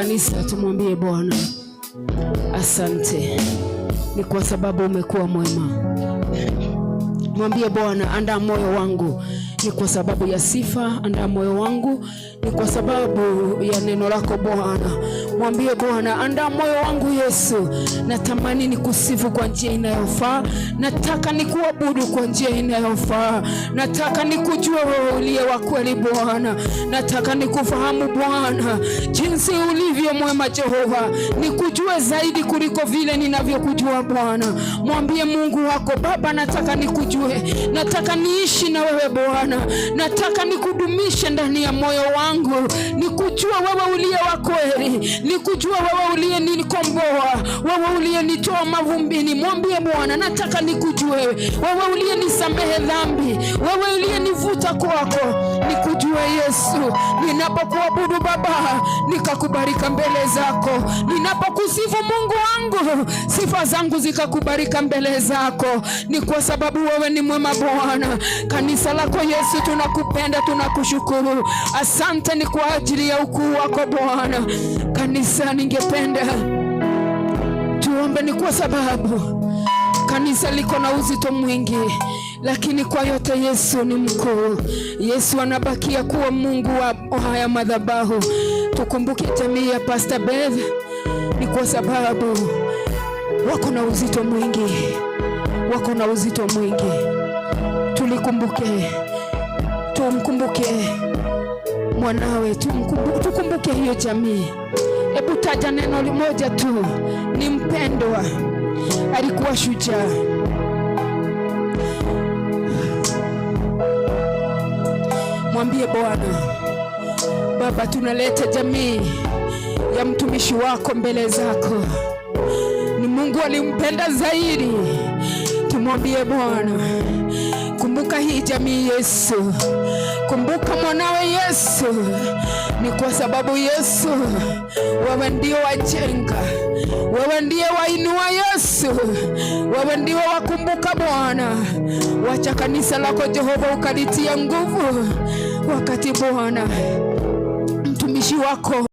Kanisa, tumwambie Bwana asante, ni kwa sababu umekuwa mwema. Mwambie Bwana, andaa moyo wangu ni kwa sababu ya sifa, andaa moyo wangu ni kwa sababu ya neno lako Bwana. Mwambie Bwana, andaa moyo wangu Yesu, natamani nikusifu kwa njia inayofaa, nataka nikuabudu kwa njia inayofaa, nataka nikujue wewe uliye wa kweli Bwana, nataka nikufahamu Bwana jinsi ulivyo mwema Jehova, nikujue zaidi kuliko vile ninavyokujua Bwana. Mwambie Mungu wako, Baba, nataka nikujue, nataka niishi na wewe Bwana, nataka nikudumishe ndani ya moyo wangu, nikujua wewe uliye wa kweli, nikujua wewe uliye nikomboa, wewe uliye nitoa mavumbini. Mwambie Bwana, nataka nikujue wewe uliye nisamehe dhambi, wewe uliye nivuta kwako, nikujue Yesu. Ninapokuabudu Baba, nikakubarika mbele zako, ninapokusifu Mungu wangu, sifa zangu zikakubarika mbele zako, ni kwa sababu wewe ni mwema Bwana. Kanisa lako Yesu, tunakupenda, tunakushukuru. Asante ni kwa ajili ya ukuu wako Bwana. Kanisa, ningependa tuombe, ni kwa sababu kanisa liko na uzito mwingi, lakini kwa yote Yesu ni mkuu. Yesu anabakia kuwa Mungu wa haya madhabahu. Tukumbuke jamii ya Pastor Beth, ni kwa sababu wako na uzito mwingi, wako na uzito mwingi. Tumkumbuke mwanawe, tukumbuke hiyo jamii. Hebu taja neno limoja tu, ni mpendwa, alikuwa shujaa. Mwambie Bwana, Baba, tunaleta jamii ya mtumishi wako mbele zako. Ni Mungu alimpenda zaidi. Tumwambie Bwana, kumbuka hii jamii Yesu, kumbuka mwanawe Yesu. Ni kwa sababu Yesu, wewe ndio wajenga, wewe ndio wainua Yesu, wewe ndio wakumbuka Bwana. Wacha kanisa lako Jehova ukalitia nguvu wakati Bwana mtumishi wako